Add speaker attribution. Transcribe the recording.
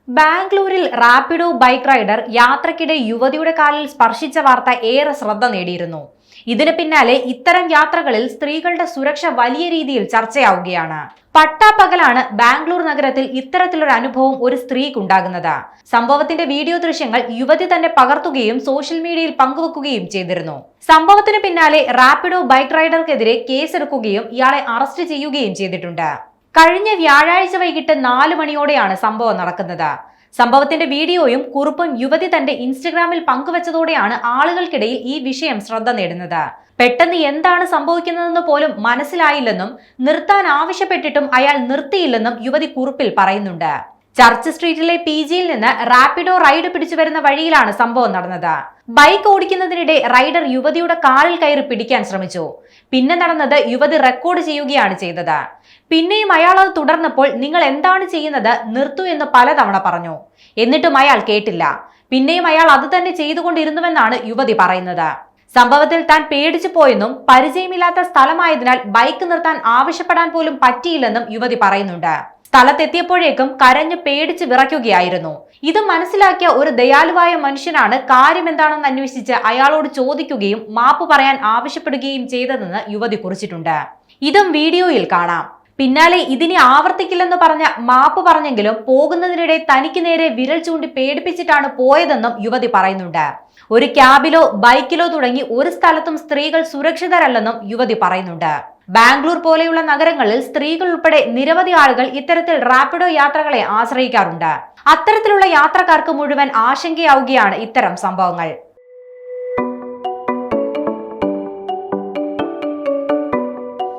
Speaker 1: ബാംഗ്ലൂരിൽ Rapido bike rider യാത്രക്കിടെ യുവതിയുടെ കാലിൽ സ്പർശിച്ച വാർത്ത ഏറെ ശ്രദ്ധ നേടിയിരുന്നു. ഇതിന് പിന്നാലെ ഇത്തരം യാത്രകളിൽ സ്ത്രീകളുടെ സുരക്ഷ വലിയ രീതിയിൽ ചർച്ചയാവുകയാണ്. പട്ടാപ്പകലാണ് ബാംഗ്ലൂർ നഗരത്തിൽ ഇത്തരത്തിലൊരു അനുഭവം ഒരു സ്ത്രീക്കുണ്ടാകുന്നത്. സംഭവത്തിന്റെ വീഡിയോ ദൃശ്യങ്ങൾ യുവതി തന്നെ പകർത്തുകയും സോഷ്യൽ മീഡിയയിൽ പങ്കുവെക്കുകയും ചെയ്തിരുന്നു. സംഭവത്തിന് പിന്നാലെ റാപ്പിഡോ ബൈക്ക് റൈഡർക്കെതിരെ കേസെടുക്കുകയും ഇയാളെ അറസ്റ്റ് ചെയ്യുകയും ചെയ്തിട്ടുണ്ട്. കഴിഞ്ഞ വ്യാഴാഴ്ച വൈകിട്ട് 4 മണിയോടെയാണ് സംഭവം നടക്കുന്നത്. സംഭവത്തിന്റെ വീഡിയോയും കുറിപ്പും യുവതി തന്റെ ഇൻസ്റ്റഗ്രാമിൽ പങ്കുവച്ചതോടെയാണ് ആളുകൾക്കിടയിൽ ഈ വിഷയം ശ്രദ്ധ നേടുന്നത്. പെട്ടെന്ന് എന്താണ് സംഭവിക്കുന്നതെന്ന് പോലും മനസ്സിലായില്ലെന്നും നിർത്താൻ ആവശ്യപ്പെട്ടിട്ടും അയാൾ നിർത്തിയില്ലെന്നും യുവതി കുറിപ്പിൽ പറയുന്നുണ്ട്. ചർച്ച് സ്ട്രീറ്റിലെ PGയിൽ നിന്ന് റാപ്പിഡോ റൈഡ് പിടിച്ചു വരുന്ന വഴിയിലാണ് സംഭവം നടന്നത്. ബൈക്ക് ഓടിക്കുന്നതിനിടെ റൈഡർ യുവതിയുടെ കാലിൽ കയറി പിടിക്കാൻ ശ്രമിച്ചു. പിന്നെ നടന്നത് യുവതി റെക്കോർഡ് ചെയ്യുകയാണ് ചെയ്തത്. പിന്നെയും അയാൾ അത് തുടർന്നപ്പോൾ നിങ്ങൾ എന്താണ് ചെയ്യുന്നത്, നിർത്തൂ എന്ന് പലതവണ പറഞ്ഞു. എന്നിട്ടും അയാൾ കേട്ടില്ല. പിന്നെയും അയാൾ അത് തന്നെ ചെയ്തുകൊണ്ടിരുന്നുവെന്നാണ് യുവതി പറയുന്നത്. സംഭവത്തിൽ താൻ പേടിച്ചു പോയെന്നും പരിചയമില്ലാത്ത സ്ഥലമായതിനാൽ ബൈക്ക് നിർത്താൻ ആവശ്യപ്പെടാൻ പോലും പറ്റിയില്ലെന്നും യുവതി പറയുന്നുണ്ട്. സ്ഥലത്തെത്തിയപ്പോഴേക്കും കരഞ്ഞു പേടിച്ച് വിറയ്ക്കുകയായിരുന്നു. ഇത് മനസ്സിലാക്കിയ ഒരു ദയാലുവായ മനുഷ്യനാണ് കാര്യമെന്താണെന്ന് അന്വേഷിച്ച് അയാളോട് ചോദിക്കുകയും മാപ്പ് പറയാൻ ആവശ്യപ്പെടുകയും ചെയ്തതെന്ന് യുവതി കുറിച്ചിട്ടുണ്ട്. ഇതും വീഡിയോയിൽ കാണാം. പിന്നാലെ ഇതിനെ ആവർത്തിക്കില്ലെന്ന് പറഞ്ഞ മാപ്പ് പറഞ്ഞെങ്കിലും പോകുന്നതിനിടെ തനിക്ക് നേരെ വിരൽ ചൂണ്ടി പേടിപ്പിച്ചിട്ടാണ് പോയതെന്നും യുവതി പറയുന്നുണ്ട്. ഒരു ക്യാബിലോ ബൈക്കിലോ തുടങ്ങി ഒരു സ്ഥലത്തും സ്ത്രീകൾ സുരക്ഷിതരല്ലെന്നും യുവതി പറയുന്നുണ്ട്. ബാംഗ്ലൂർ പോലെയുള്ള നഗരങ്ങളിൽ സ്ത്രീകൾ ഉൾപ്പെടെ നിരവധി ആളുകൾ ഇത്തരത്തിൽ റാപ്പിഡോ യാത്രകളെ ആശ്രയിക്കാറുണ്ട്. അത്തരത്തിലുള്ള യാത്രക്കാർക്ക് മുഴുവൻ ആശങ്കയാവുകയാണ് ഇത്തരം സംഭവങ്ങൾ.